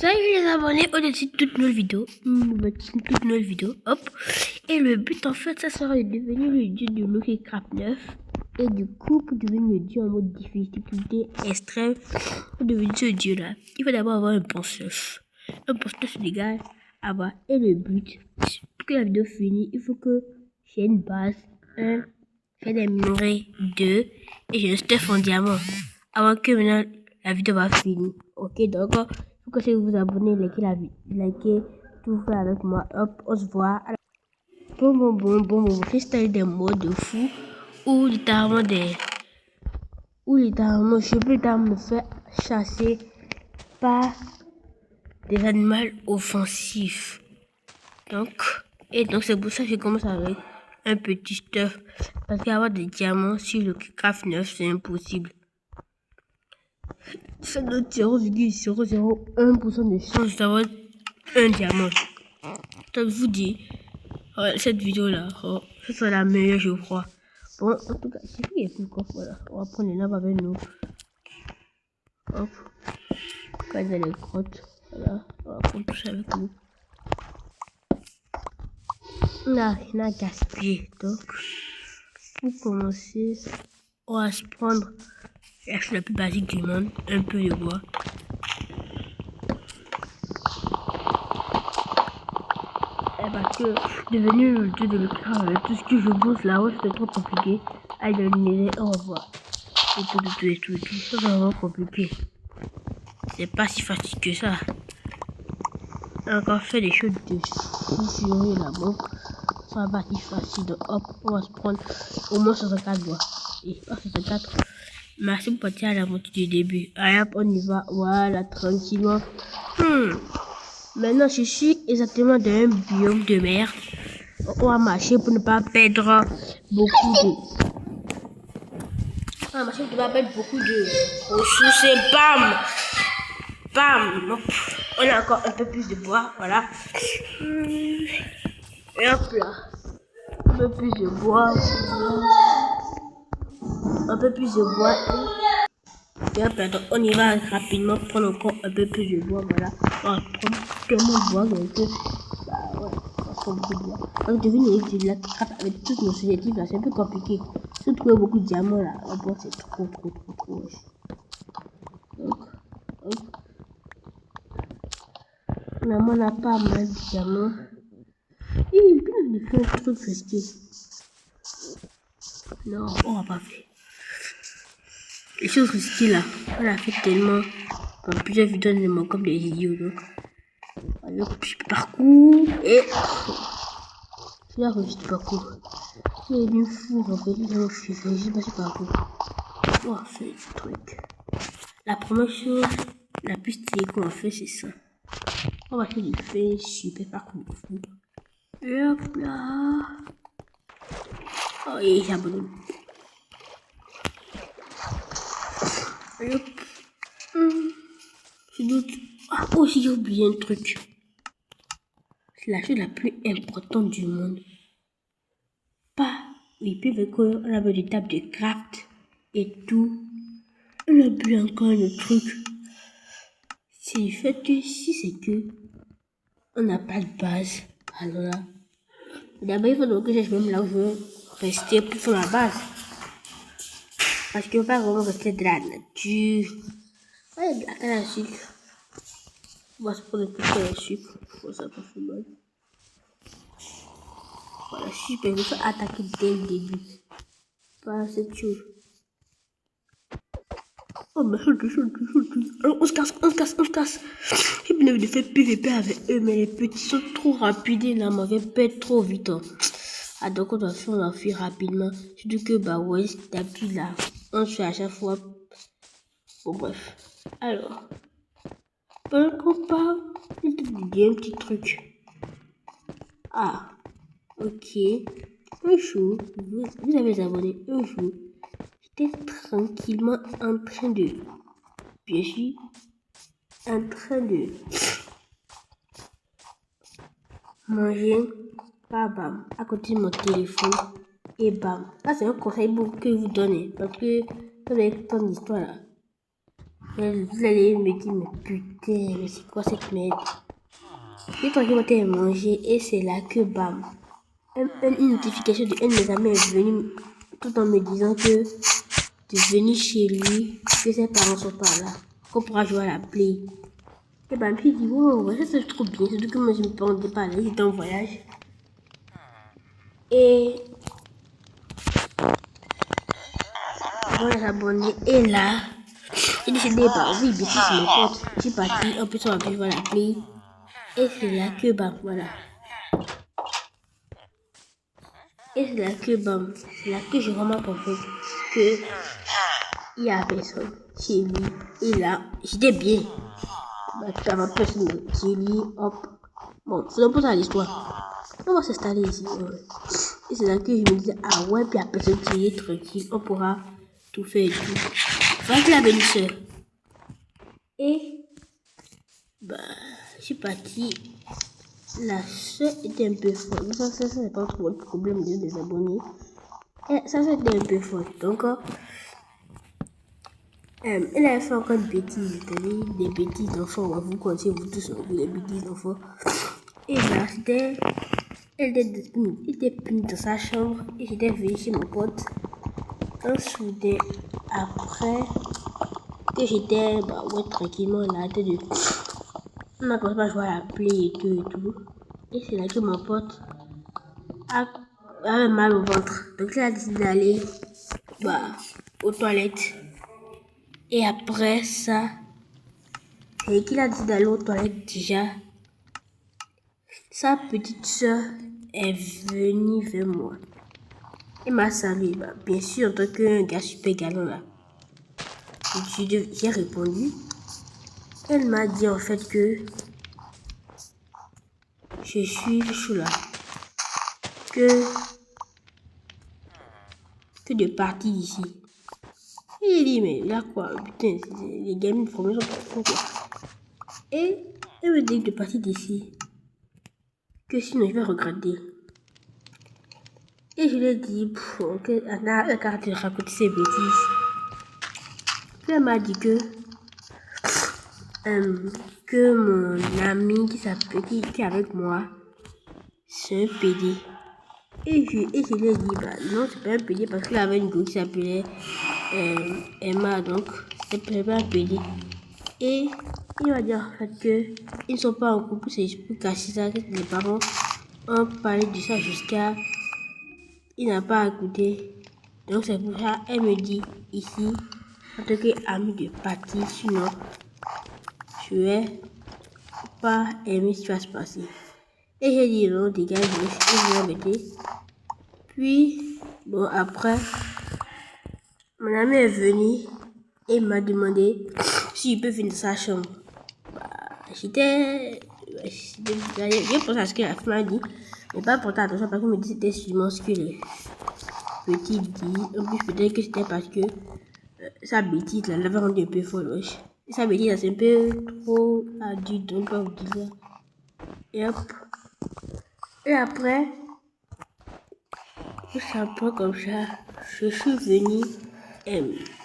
Salut les abonnés, on est toute nouvelle vidéo, hop. Et le but en fait, ça sera de devenir le dieu de Lucky Craft 9. Et du coup, pour devenir le dieu en mode difficulté extrême, pour devenir ce dieu là, il faut d'abord avoir un bon surf. Un bon surf légal, avoir. Et le but, pour que la vidéo finisse, il faut que j'ai une base, j'ai des minerais 2 et j'ai un stuff en diamant. Avant que maintenant la vidéo va finir. Ok, donc faut que vous vous abonnez, likez, tout faire avec moi. Hop, on se voit. Bon, freestyle des modes de fou ou littéralement je peux me faire chasser par des animaux offensifs. Donc c'est pour ça que je commence avec un petit stuff. Parce qu'avoir des diamants sur le Craft 9, c'est impossible. Ça donne 0,001% de chance d'avoir un diamant. Donc je vous dis, cette vidéo là, ce sera la meilleure je crois. Bon, en tout cas, c'est qu'il y a plus quoi, voilà. On va prendre les nappes avec nous. Hop. Quand il y a les grottes, voilà. On va prendre tout ça avec nous. On n'a rien à gaspiller. Donc, pour commencer, on va se prendre la chose la plus basique du monde, un peu de bois. Parce que devenir le dieu de l'écran avec tout ce que je bosse là, ouais, c'est trop compliqué. Allez, au revoir. Et tout, c'est vraiment compliqué. C'est pas si facile que ça. On a encore fait des choses de fou là-bas. Ça va pas si facile. Donc, hop, on va se prendre au moins 64 doigts. Et 64. Merci pour partir à la moitié du début. Allez, hop, on y va. Voilà, tranquillement. Maintenant, je suis exactement dans un biome de mer. On va marcher pour ne pas perdre beaucoup de... On va marcher pour ne pas perdre beaucoup de ressources. Et bam! Bam! On a encore un peu plus de bois, voilà. Et hop là. Un peu plus de bois. Un peu plus de bois. Et hop là, donc on y va rapidement prendre encore un peu plus de bois, voilà. On va prendre tellement de bois donc bah ouais, on va prendre beaucoup de bois. Donc deviner de la craft avec tous nos sujets là, c'est un peu compliqué. Si vous trouvez beaucoup de diamants là, en bois c'est trop. Donc, hop. Finalement on n'a pas mal de diamants. Et puis on a fait un truc festif. Non, on va pas faire. Les choses risquées là, on a fait tellement dans plusieurs vidéos comme des idiots. Donc, alors, je parcours et je la réussi de parcours. C'est du fou en fait, je sais pas si parcours. On va faire des trucs. La première chose, la plus stylée qu'on va faire, c'est ça. On va faire du fait super parcours de fou. Et hop là. Oh, et j'abandonne. Et hop. Je doute. Ah, aussi, j'ai oublié un truc. C'est la chose la plus importante du monde. Oui, puis avec on avait des tables de craft et tout. On a bu encore le truc. C'est le fait que si c'est que on n'a pas de base, alors là, d'abord il faut donc que je même là où je veux rester pour faire la base. Parce que je ne veux pas vraiment rester de la nature. Ouais, de la canne à sucre. On va se prendre un peu de sucre. Ça pas fait mal. Voilà, super, je me fais attaquer dès le début. Pas cette chose. Oh, mais alors, on se casse. J'ai bien envie de faire PVP avec eux, mais les petits sont trop rapides, là, m'avaient perdre trop vite. Hein. Ah, donc on doit fuir rapidement. Surtout que, bah ouais, d'habitude, là, on se fait à chaque fois. Bon, bref. Alors, pendant qu'on parle, il y a un petit truc. Ah, ok. Un jour, vous avez abonné un jour. J'étais tranquillement en train de... Je suis en train de manger, bam, à côté de mon téléphone, et bam. Là, c'est un conseil que vous donnez, parce que vous avez tant d'histoires là. Vous allez me dire, mais putain, mais c'est quoi cette merde? J'ai tranquillement manger et c'est là que bam, une notification de un de mes amis est venue tout en me disant que de venir chez lui, que ses parents sont pas là, qu'on pourra jouer à la play. Et ben puis il dit wow, ça c'est trop bien, surtout que moi je me pendais pas là, j'étais en voyage. Et bon les abonnés, et là, j'ai décidé bah oui, bien sûr c'est mon pote. Je suis parti, en plus on va plus jouer à la play. Et c'est là que bam, voilà. Et c'est là que bam, c'est là que je remarque en fait que il y a personne chez lui. Et là, j'étais bien. Bah, tu vas personne chez lui, hop. Bon, c'est un peu ça l'histoire. On va s'installer ici. Ouais. Et c'est là que je me disais, ah ouais, puis il y a personne qui est tranquille, on pourra tout faire et tout. Enfin, qu'il avait une soeur. Et, bah, je suis partie. La soeur était un peu forte. Mais ça c'est pas trop le problème des abonnés. Et ça, c'était un peu forte. Donc, elle a fait encore des bêtises, c'est-à-dire des bêtises d'enfants. Vous connaissez, vous tous, des bêtises d'enfants. Et là, elle était punie dans sa chambre et j'étais venue chez mon pote. Un soudain, après que j'étais tranquillement là, on a commencé à jouer à la play et tout et tout. Et c'est là que mon pote avait mal au ventre. Donc il a décidé d'aller aux toilettes. Et après ça, et qu'il a décidé d'aller aux toilettes déjà, sa petite soeur est venue vers moi. Elle m'a salué, bien sûr, en tant qu'un gars super galant là. J'ai répondu. Elle m'a dit en fait que je suis choula. Que de partir d'ici. Et j'ai dit, mais là quoi, putain, les gamins sont pas quoi. Et elle me dit de partir d'ici. Que sinon je vais regretter. Et je lui ai dit, ok, Anna, regarde, tu racontes ces bêtises. Puis elle m'a dit que mon ami qui est avec moi, c'est un PD. Et je lui ai dit, non, c'est pas un PD parce qu'il avait une go qui s'appelait Emma, donc c'est pas un PD. Et il m'a dit en fait qu'ils ne sont pas en couple, c'est juste pour cacher ça, que les parents ont parlé de ça jusqu'à. Il n'a pas écouté. Donc c'est pour ça elle me dit ici, en tant qu'amie de partir, sinon je vais pas aimer ce qui va se passer. Et j'ai dit non, dégage, je vais m'embêter. Puis, bon, après, mon ami est venu et m'a demandé s'il peut venir dans sa chambre. J'étais. J'ai pensé à ce que la fille m'a dit, mais pas porter attention parce qu'elle me dit que c'était sûrement ce que les petits disent. En plus, peut-être que c'était parce que sa bêtise, là, l'avait rendu un peu folle. Et sa bêtise, là, c'est un peu trop adulte, donc pas vous dire ça. Et hop. Et après, tout un peu comme ça, je suis venue.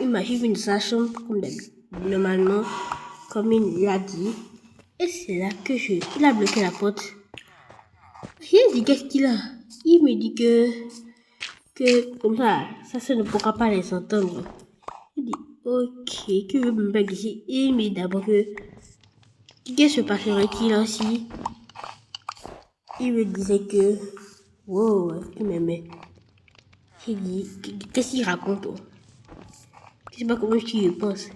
Il m'a vu dans sa chambre, comme d'habitude, normalement, comme il l'a dit. Et c'est là que il a bloqué la porte. J'ai dit, qu'est-ce qu'il a? Il me dit que comme ça ne pourra pas les entendre. Il dit, ok, que veut me faire ici? Et il me dit d'abord que, qu'est-ce que se passerait-il aussi? Il me disait que, wow, tu m'aimais. J'ai dit, qu'est-ce qu'il raconte? Je sais pas comment tu y penses.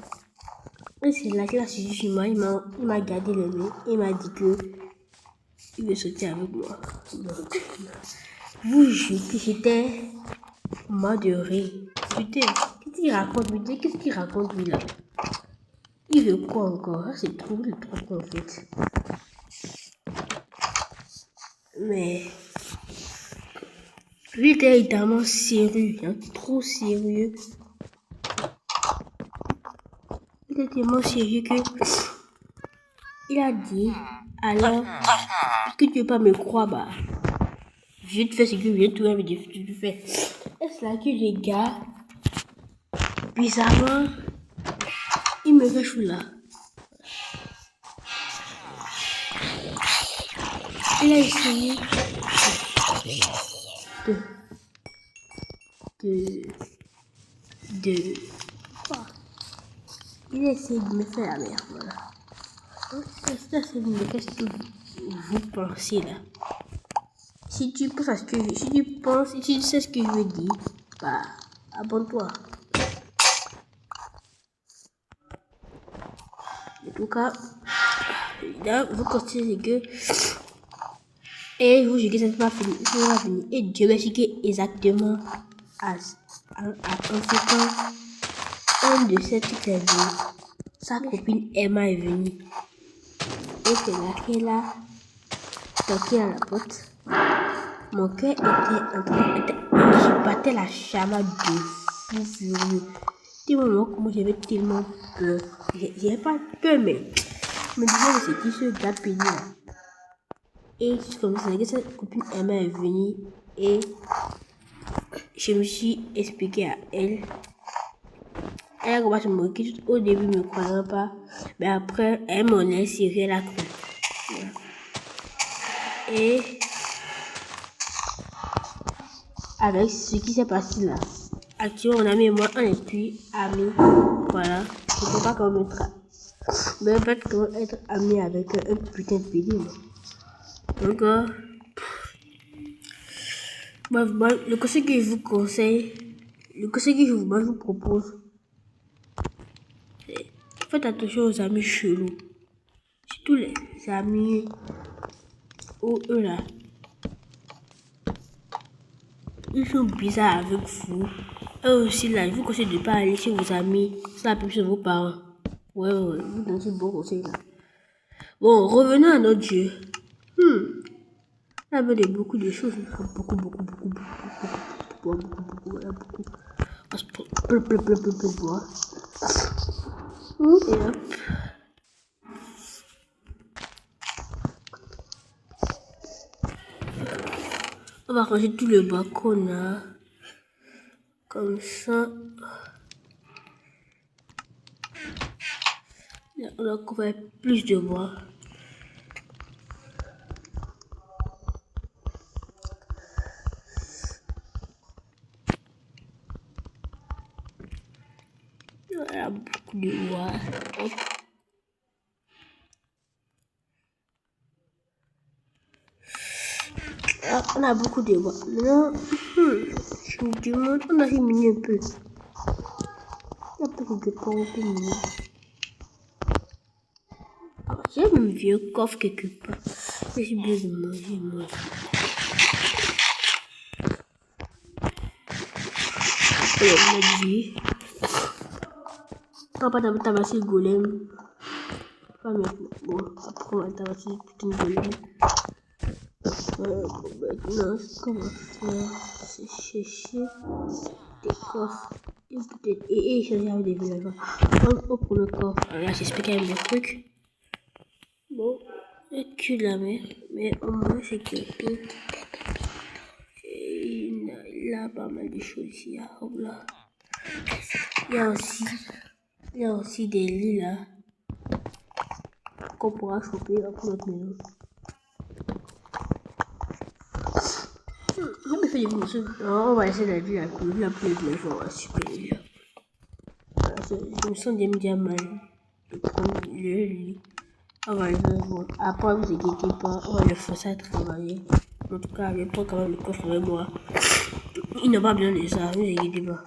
Et c'est là qu'il a suivi sur moi, il m'a gardé les mains, il m'a dit que il veut sortir avec moi. Donc, vous jure que j'étais mort de rire. Putain, qu'est-ce qu'il raconte? Putain, qu'est-ce qu'il raconte lui là? Il veut quoi encore? C'est trop con en fait. Mais lui était évidemment sérieux, hein, trop sérieux. Il était tellement sérieux que il a dit, alors, puisque tu veux pas me croire, je vais te faire ce que je viens de te faire. Est-ce là que les gars, bizarrement, il me cache là. Il a essayé de quoi? Il a essayé de me faire la merde, voilà. Donc, ça c'est une qu'est-ce que vous pensez là? Si tu penses à ce que si tu penses, si tu sais ce que je veux dire, bah abonne-toi. En tout cas, là, vous constatez que et vous juguez cette pas fini, c'est pas fini. Et Dieu merci que exactement à conséquent un de cette interview, sa copine Emma est venue. Et c'est là qu'elle a toqué à la porte. Mon cœur était en train de... Je battais la chamade de fou furieux. Des moments comment j'avais tellement peur. J'avais pas peur, mais je me disais que c'est qui ce gars pénible là. Et comme ça, que cette copine Emma est venue et je me suis expliqué à elle. Elle a commencé à me moquer. Au début, elle ne me croyait pas. Mais après, elle m'en a sérieux, elle a cru. Voilà. Et avec ce qui s'est passé là, actuellement, mon ami et moi, on n'est plus amis. Voilà. Je ne sais pas comment être ami avec un putain de pédé. Donc, le conseil que je vous conseille, le conseil que je vous propose, c'est faites attention aux amis chelous. Surtout les amis où eux là, ils sont bizarres avec vous. Eux aussi là, je vous conseille de ne pas aller chez vos amis, c'est la plus chez vos parents. Ouais, vous donnez un bon conseil là. Bon, revenons à notre Dieu. Il y avait beaucoup de choses. Beaucoup. On se prend plein de bois. Et hop. On va ranger tout le bois qu'on a. Comme ça. Là, on a couvert plus de bois. On a beaucoup de bois. Hop. Ah, on a beaucoup de bois. Maintenant, je me demande, on a diminué un peu. Il y a pas quelque part un peu mieux. J'ai un vieux coffre quelque part. J'ai besoin de manger, moi. On a dit. On va pas tabasser le golem. Pas maintenant. Bon, après on va tabasser le putain de golem. Maintenant, ce qu'on va faire, c'est chercher des coffres. Et changer avec des villageois. Au premier coffre. Alors là, j'explique quand même des trucs. Bon, le cul de la mer. Mais au moins, c'est que il y a pas mal de choses ici. Là. Il y a aussi des lits là qu'on pourra choper pour notre maison. On va essayer de la plus on va supprimer. Je me sens déjà mal de prendre le lit. On va le voir. Après, vous inquiétez pas, on va le forcer à travailler. En tout cas, je prends quand même le coffre avec moi. Il n'a pas besoin de ça, ne vous inquiétez pas.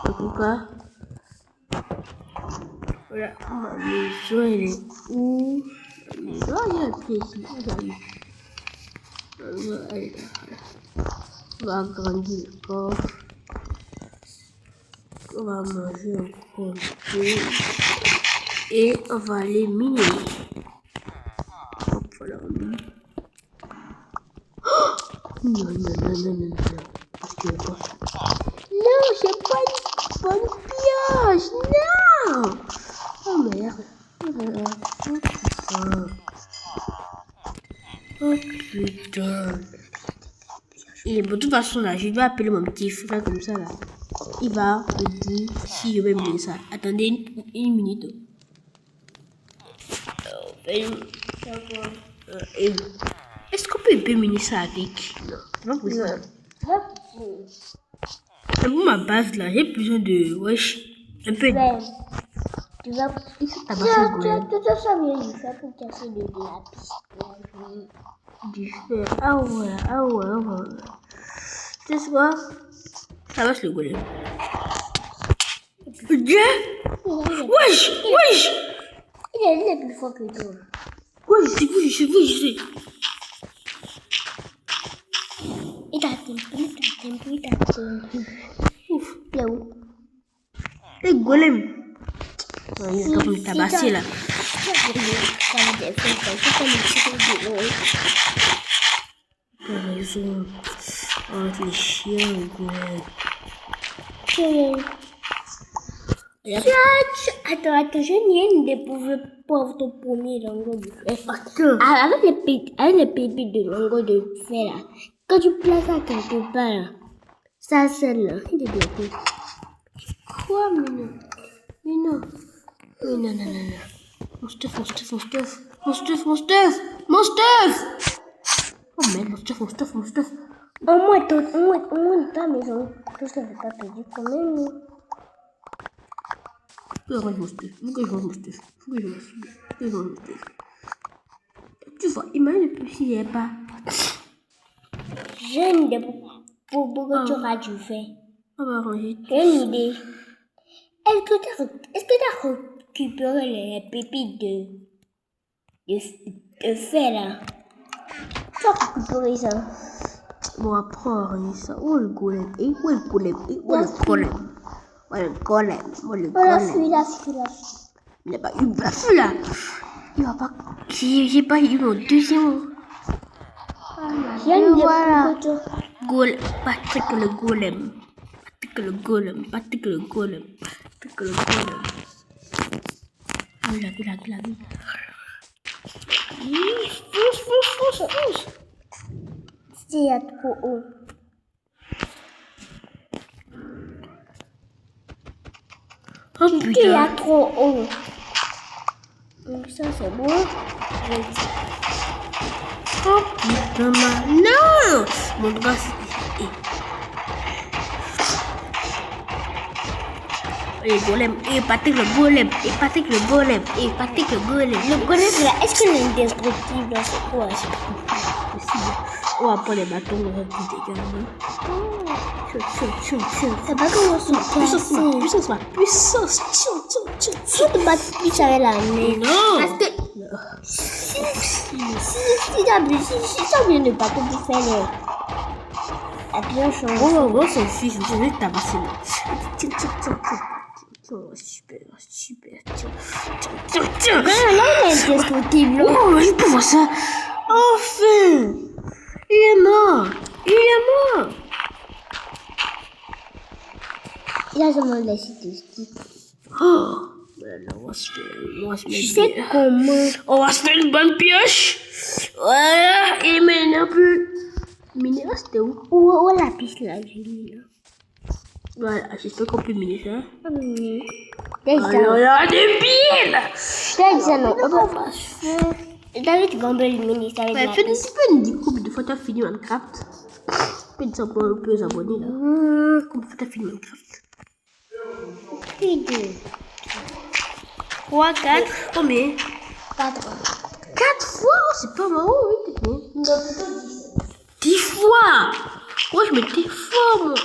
En tout cas, voilà, ma maison elle est où? La maison, il y a un pied ici, regardez. Elle est là. On va agrandir le coffre. On va manger encore un peu. Et on va aller miner. Hop, voilà, on mine. Non. Parce que quoi? Non, j'ai pas une bonne pioche. Non. Oh merde. Oh putain. Et bon, de toute façon là, je vais appeler mon petit frère comme ça là. il va me dire si je vais mener ça. Attendez une minute. Est-ce qu'on peut mener ça avec? Non, non. Pour ma base là, j'ai besoin de wesh. Un peu. Tu vas tabasser le golem. tout ça vient du fer pour casser le lapis. Du fer. Ah ouais. Tu sais quoi? Tabasse le golem. Dieu! Wesh! Il est plus fort que toi. Ouais, je sais. Il t'a tempé. Ouf. Il est où? Le golem. Il est en train de me tabasser là. T'as raison. Oh, les chiens, le golem. Attends, je n'ai une des pauvres ton premier longo de fer. Attends. Avec les pépites de longo de fer là, quand tu places ça quelque part là, ça c'est là, il est bloqué. Quoi, mais non. Mon stuff. Oh merde, mon stuff. Au moins ta maison, tout ça n'est pas perdu quand même. Faut que je range mon stuff. Tu vois, imagine s'il n'y a pas. J'ai une idée pour que tu auras du fer. On va ranger. J'ai une idée. Est-ce que tu as récupéré les pépites de fer là? Tu as récupéré ça? Bon, après, on va ranger ça. Où est le golem? Où est le golem? Voilà, fuis là. Il n'a pas eu la fou là. Il va pas. J'ai pas eu mon deuxième. J'ai une idée Voilà. pour que tu... Patrick le golem. Ah, il a vu. Pousse. C'est trop haut. Oh Tu putain. es trop haut. Donc ça c'est bon. Oh putain, non. Mon gars, golem. Patrick le golem. Le golem là, est-ce qu'il est indestructible? C'est quoi ça? On va prendre les bâtons, on va plus dégager. C'est pas comment se casser. Puissance. Si tu bats plus avec la main. Non. Parce que si tu as besoin de bâton pour faire la pioche. On s'en fiche, je vais tabasser là. Super. Tiens. Là, il est indestructible. Oh, je peux voir ça. Enfin. Il est mort. Il a seulement laissé des sticks. Oh. Voilà, on va se Tu sais comment? On va se faire une bonne pioche. Voilà. Et maintenant plus. Minéral, c'était où? Où la piste là, j'ai mis là. Voilà, j'espère qu'on peut miner ça. Alors là, des piles. David, tu vas me éliminer ça avec la Fais piste. une découpe de fois t'as fini Minecraft. Fais une pour un peu abonnés là. Comme t'as fini Minecraft. 3, 4, combien? 4. 4 fois? Oh, c'est pas marrant, oui, t'es bon. 10 fois! Moi, je mettais fort, moi.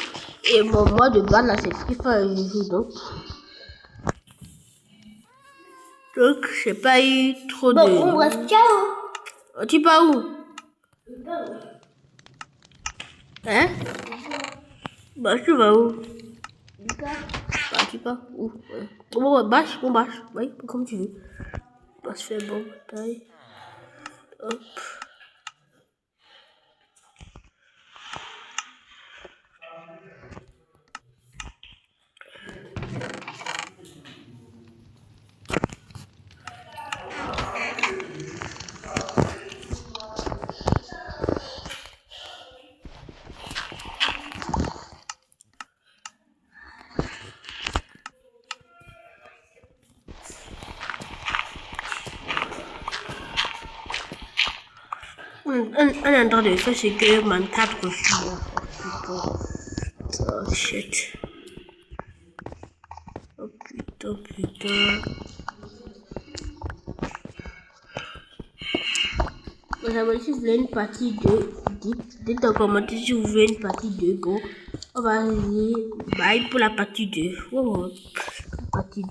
Et bon, moi, de base, là, c'est Free Fire, je joue, donc. Donc, j'ai pas eu trop de... Bon, bref, ciao! Tu pars où? Hein? Bah, tu vas où? Bah, tu pars où? Ouais. Bon, bâche. Oui, comme tu veux. Bah, je fais bon, taille. Hop. on est en train de faire ce que Mancat refuse. Oh shit. Oh putain. Vous avez si vous voulez une partie 2, dites en commentaire si vous voulez une partie 2. Bon, on va aller bye pour la partie 2. Oh, partie 2.